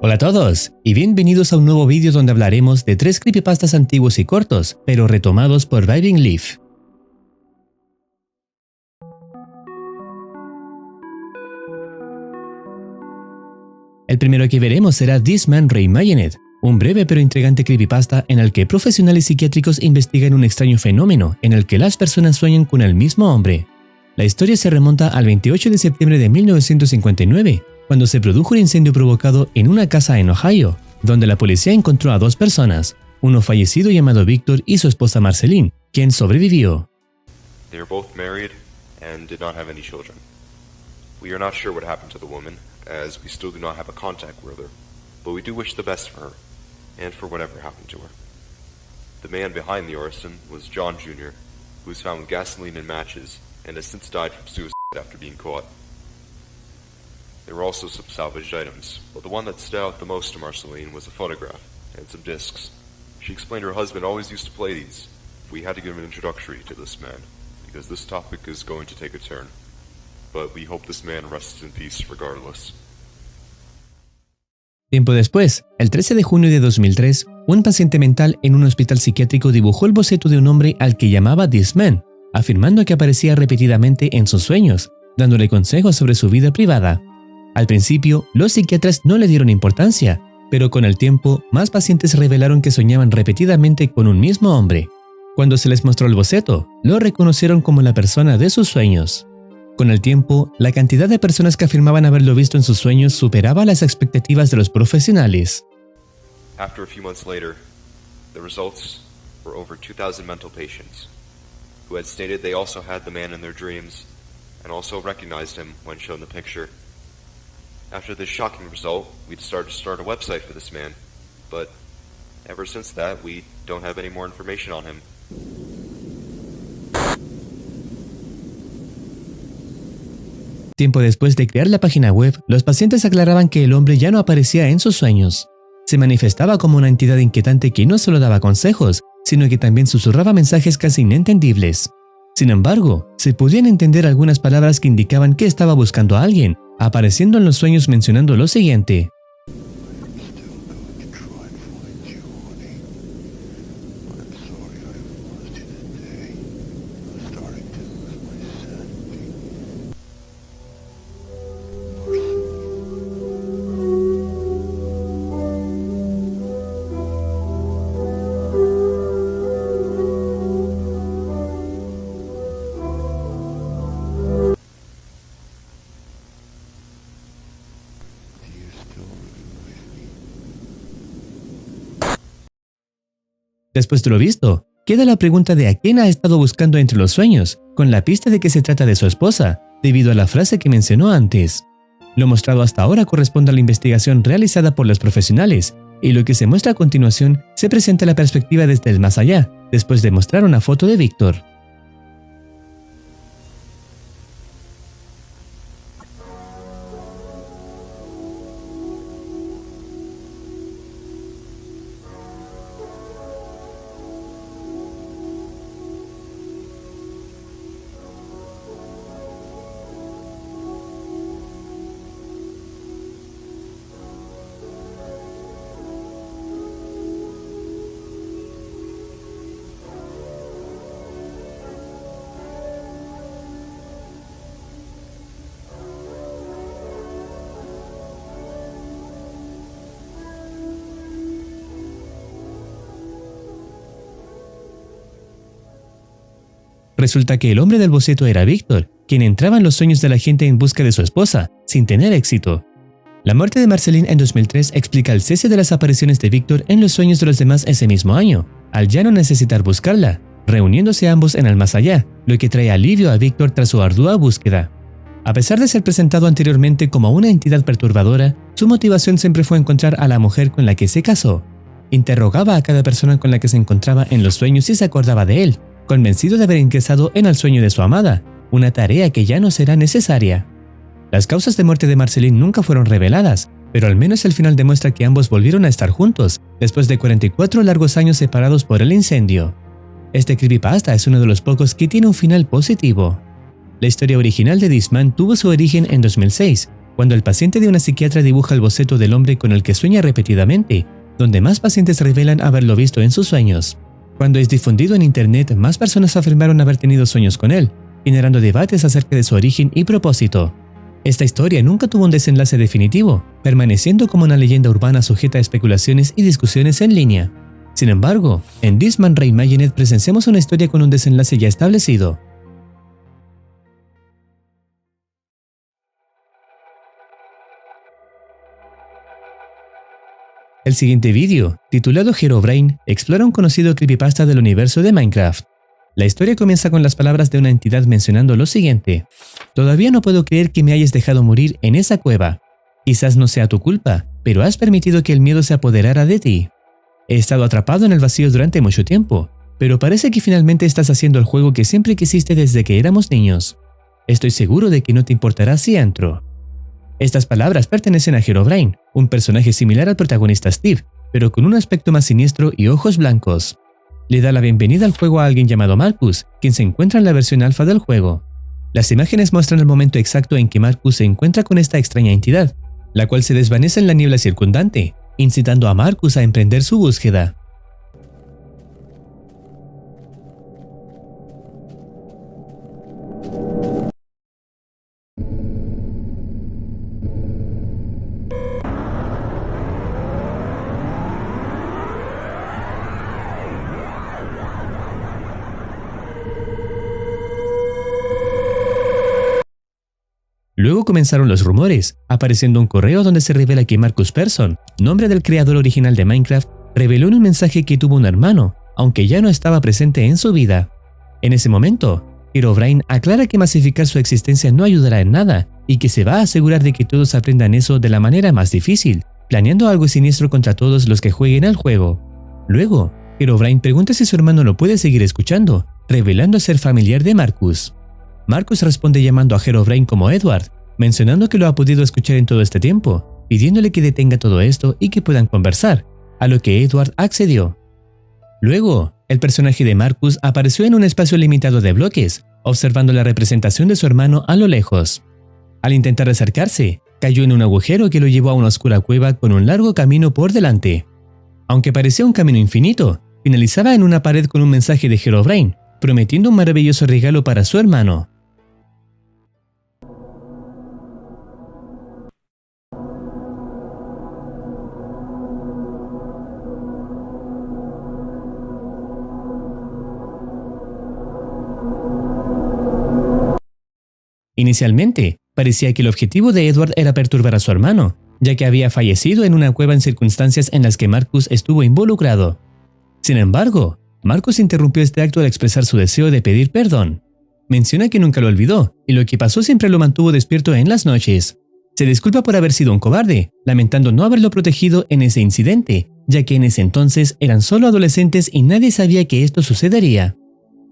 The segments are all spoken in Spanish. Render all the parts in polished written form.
Hola a todos y bienvenidos a un nuevo vídeo donde hablaremos de 3 creepypastas antiguos y cortos, pero retomados por Vibing Leaf. El primero que veremos será This Man Reimagined, un breve pero intrigante creepypasta en el que profesionales psiquiátricos investigan un extraño fenómeno en el que las personas sueñan con el mismo hombre. La historia se remonta al 28 de septiembre de 1959, cuando se produjo un incendio provocado en una casa en Ohio, donde la policía encontró a 2 personas, uno fallecido llamado Victor y su esposa Marceline, quien sobrevivió. They are both married and did not have any children. We are not sure what happened to the woman, as we still do not have a contact with her, but we do wish the best for her, and for whatever happened to her. The man behind the arson was John Jr., who was found with gasoline and matches, and has since died from suicide after being caught. There were also some salvaged items, but the one that stood out the most to Marceline was a photograph and some discs. She explained her husband always used to play these. We had to give an introductory to this man, because this topic is going to take a turn. But we hope this man rests in peace regardless. Tiempo después, el 13 de junio de 2003, un paciente mental en un hospital psiquiátrico dibujó el boceto de un hombre al que llamaba This Man, afirmando que aparecía repetidamente en sus sueños, dándole consejos sobre su vida privada. Al principio, los psiquiatras no le dieron importancia, pero con el tiempo, más pacientes revelaron que soñaban repetidamente con un mismo hombre. Cuando se les mostró el boceto, lo reconocieron como la persona de sus sueños. Con el tiempo, la cantidad de personas que afirmaban haberlo visto en sus sueños superaba las expectativas de los profesionales. After a few months later, the results were over 2,000 mental patients, who had stated they also had the man in their dreams, and also recognized him when shown the picture. After this shocking result, we decided to start a website for this man, but ever since that, we don't have any more information on him. Tiempo después de crear la página web, los pacientes aclaraban que el hombre ya no aparecía en sus sueños. Se manifestaba como una entidad inquietante que no solo daba consejos, sino que también susurraba mensajes casi inentendibles. Sin embargo, se podían entender algunas palabras que indicaban que estaba buscando a alguien, apareciendo en los sueños mencionando lo siguiente. Después de lo visto, queda la pregunta de a quién ha estado buscando entre los sueños, con la pista de que se trata de su esposa, debido a la frase que mencionó antes. Lo mostrado hasta ahora corresponde a la investigación realizada por los profesionales, y lo que se muestra a continuación se presenta la perspectiva desde el más allá, después de mostrar una foto de Víctor. Resulta que el hombre del boceto era Víctor, quien entraba en los sueños de la gente en busca de su esposa, sin tener éxito. La muerte de Marceline en 2003 explica el cese de las apariciones de Víctor en los sueños de los demás ese mismo año, al ya no necesitar buscarla, reuniéndose ambos en el más allá, lo que trae alivio a Víctor tras su ardua búsqueda. A pesar de ser presentado anteriormente como una entidad perturbadora, su motivación siempre fue encontrar a la mujer con la que se casó. Interrogaba a cada persona con la que se encontraba en los sueños y se acordaba de él, convencido de haber ingresado en el sueño de su amada, una tarea que ya no será necesaria. Las causas de muerte de Marceline nunca fueron reveladas, pero al menos el final demuestra que ambos volvieron a estar juntos, después de 44 largos años separados por el incendio. Este creepypasta es uno de los pocos que tiene un final positivo. La historia original de This Man tuvo su origen en 2006, Cuando el paciente de una psiquiatra dibuja el boceto del hombre con el que sueña repetidamente, donde más pacientes revelan haberlo visto en sus sueños. Cuando es difundido en internet, más personas afirmaron haber tenido sueños con él, generando debates acerca de su origen y propósito. Esta historia nunca tuvo un desenlace definitivo, permaneciendo como una leyenda urbana sujeta a especulaciones y discusiones en línea. Sin embargo, en This Man Reimagined presenciamos una historia con un desenlace ya establecido. El siguiente vídeo, titulado Herobrine, explora un conocido creepypasta del universo de Minecraft. La historia comienza con las palabras de una entidad mencionando lo siguiente: "Todavía no puedo creer que me hayas dejado morir en esa cueva. Quizás no sea tu culpa, pero has permitido que el miedo se apoderara de ti. He estado atrapado en el vacío durante mucho tiempo, pero parece que finalmente estás haciendo el juego que siempre quisiste desde que éramos niños. Estoy seguro de que no te importará si entro". Estas palabras pertenecen a Herobrine, un personaje similar al protagonista Steve, pero con un aspecto más siniestro y ojos blancos. Le da la bienvenida al juego a alguien llamado Marcus, quien se encuentra en la versión alfa del juego. Las imágenes muestran el momento exacto en que Marcus se encuentra con esta extraña entidad, la cual se desvanece en la niebla circundante, incitando a Marcus a emprender su búsqueda. Luego comenzaron los rumores, apareciendo un correo donde se revela que Marcus Persson, nombre del creador original de Minecraft, reveló en un mensaje que tuvo un hermano, aunque ya no estaba presente en su vida. En ese momento, Herobrine aclara que masificar su existencia no ayudará en nada y que se va a asegurar de que todos aprendan eso de la manera más difícil, planeando algo siniestro contra todos los que jueguen al juego. Luego, Herobrine pregunta si su hermano lo puede seguir escuchando, revelando ser familiar de Marcus. Marcus responde llamando a Herobrine como Edward, mencionando que lo ha podido escuchar en todo este tiempo, pidiéndole que detenga todo esto y que puedan conversar, a lo que Edward accedió. Luego, el personaje de Marcus apareció en un espacio limitado de bloques, observando la representación de su hermano a lo lejos. Al intentar acercarse, cayó en un agujero que lo llevó a una oscura cueva con un largo camino por delante. Aunque parecía un camino infinito, finalizaba en una pared con un mensaje de Herobrine, prometiendo un maravilloso regalo para su hermano. Inicialmente, parecía que el objetivo de Edward era perturbar a su hermano, ya que había fallecido en una cueva en circunstancias en las que Marcus estuvo involucrado. Sin embargo, Marcus interrumpió este acto al expresar su deseo de pedir perdón. Menciona que nunca lo olvidó y lo que pasó siempre lo mantuvo despierto en las noches. Se disculpa por haber sido un cobarde, lamentando no haberlo protegido en ese incidente, ya que en ese entonces eran solo adolescentes y nadie sabía que esto sucedería.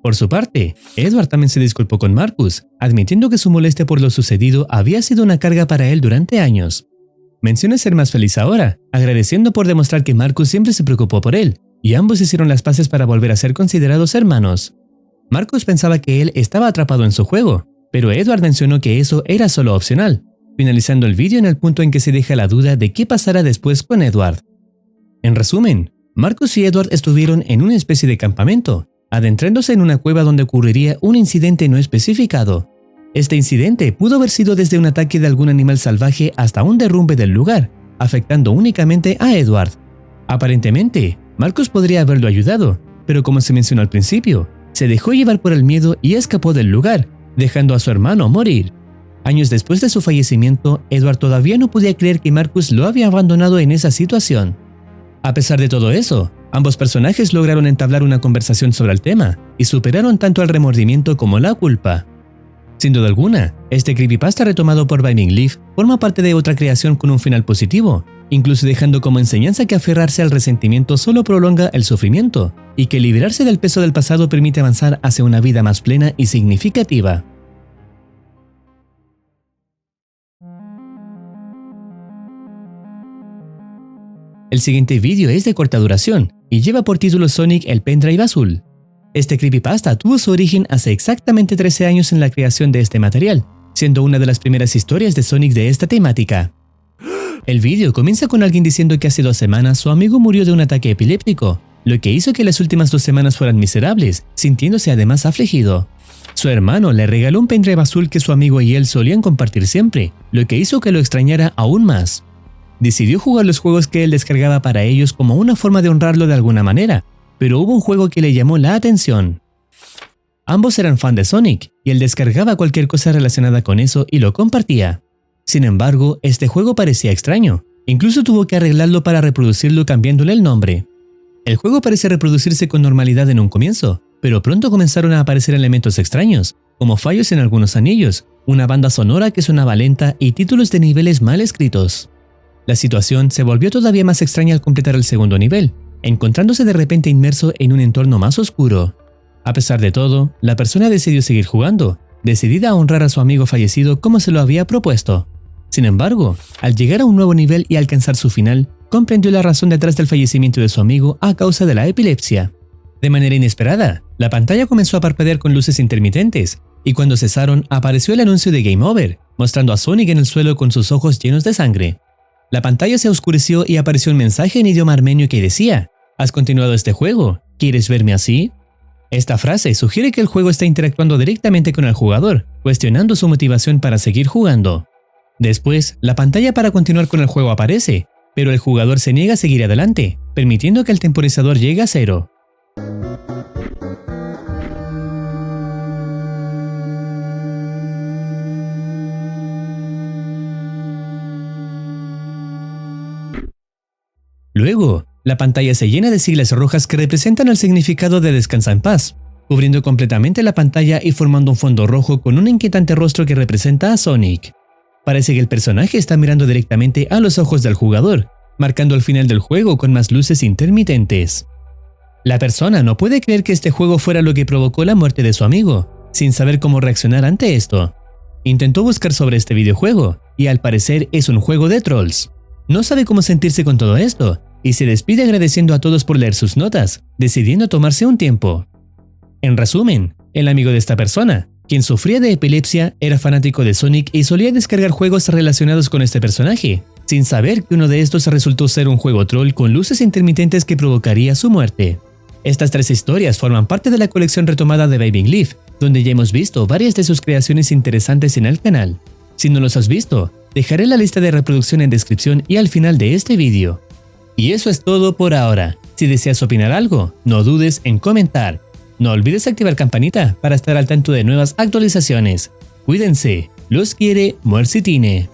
Por su parte, Edward también se disculpó con Marcus, admitiendo que su molestia por lo sucedido había sido una carga para él durante años. Menciona ser más feliz ahora, agradeciendo por demostrar que Marcus siempre se preocupó por él, y ambos hicieron las paces para volver a ser considerados hermanos. Marcus pensaba que él estaba atrapado en su juego, pero Edward mencionó que eso era solo opcional, finalizando el vídeo en el punto en que se deja la duda de qué pasará después con Edward. En resumen, Marcus y Edward estuvieron en una especie de campamento, adentrándose en una cueva donde ocurriría un incidente no especificado. Este incidente pudo haber sido desde un ataque de algún animal salvaje hasta un derrumbe del lugar, afectando únicamente a Edward. Aparentemente, Marcus podría haberlo ayudado, pero como se mencionó al principio, se dejó llevar por el miedo y escapó del lugar, dejando a su hermano morir. Años después de su fallecimiento, Edward todavía no podía creer que Marcus lo había abandonado en esa situación. A pesar de todo eso, ambos personajes lograron entablar una conversación sobre el tema y superaron tanto el remordimiento como la culpa. Sin duda alguna, este creepypasta retomado por Binding Leaf forma parte de otra creación con un final positivo, incluso dejando como enseñanza que aferrarse al resentimiento solo prolonga el sufrimiento y que liberarse del peso del pasado permite avanzar hacia una vida más plena y significativa. El siguiente vídeo es de corta duración y lleva por título Sonic el Pendrive Azul. Este creepypasta tuvo su origen hace exactamente 13 años en la creación de este material, siendo una de las primeras historias de Sonic de esta temática. El vídeo comienza con alguien diciendo que hace 2 semanas su amigo murió de un ataque epiléptico, lo que hizo que las últimas 2 semanas fueran miserables, sintiéndose además afligido. Su hermano le regaló un pendrive azul que su amigo y él solían compartir siempre, lo que hizo que lo extrañara aún más. Decidió jugar los juegos que él descargaba para ellos como una forma de honrarlo de alguna manera, pero hubo un juego que le llamó la atención. Ambos eran fan de Sonic, y él descargaba cualquier cosa relacionada con eso y lo compartía. Sin embargo, este juego parecía extraño, incluso tuvo que arreglarlo para reproducirlo cambiándole el nombre. El juego parece reproducirse con normalidad en un comienzo, pero pronto comenzaron a aparecer elementos extraños, como fallos en algunos anillos, una banda sonora que sonaba lenta y títulos de niveles mal escritos. La situación se volvió todavía más extraña al completar el segundo nivel, encontrándose de repente inmerso en un entorno más oscuro. A pesar de todo, la persona decidió seguir jugando, decidida a honrar a su amigo fallecido como se lo había propuesto. Sin embargo, al llegar a un nuevo nivel y alcanzar su final, comprendió la razón detrás del fallecimiento de su amigo a causa de la epilepsia. De manera inesperada, la pantalla comenzó a parpadear con luces intermitentes, y cuando cesaron apareció el anuncio de Game Over, mostrando a Sonic en el suelo con sus ojos llenos de sangre. La pantalla se oscureció y apareció un mensaje en idioma armenio que decía: ¿Has continuado este juego? ¿Quieres verme así? Esta frase sugiere que el juego está interactuando directamente con el jugador, cuestionando su motivación para seguir jugando. Después, la pantalla para continuar con el juego aparece, pero el jugador se niega a seguir adelante, permitiendo que el temporizador llegue a 0. Luego, la pantalla se llena de siglas rojas que representan el significado de descansa en paz, cubriendo completamente la pantalla y formando un fondo rojo con un inquietante rostro que representa a Sonic. Parece que el personaje está mirando directamente a los ojos del jugador, marcando el final del juego con más luces intermitentes. La persona no puede creer que este juego fuera lo que provocó la muerte de su amigo, sin saber cómo reaccionar ante esto. Intentó buscar sobre este videojuego, y al parecer es un juego de trolls. No sabe cómo sentirse con todo esto, y se despide agradeciendo a todos por leer sus notas, decidiendo tomarse un tiempo. En resumen, el amigo de esta persona, quien sufría de epilepsia, era fanático de Sonic y solía descargar juegos relacionados con este personaje, sin saber que uno de estos resultó ser un juego troll con luces intermitentes que provocaría su muerte. Estas 3 historias forman parte de la colección retomada de Baby Leaf, donde ya hemos visto varias de sus creaciones interesantes en el canal. Si no los has visto, dejaré la lista de reproducción en descripción y al final de este vídeo. Y eso es todo por ahora. Si deseas opinar algo, no dudes en comentar. No olvides activar campanita para estar al tanto de nuevas actualizaciones. Cuídense, los quiere Muercitine.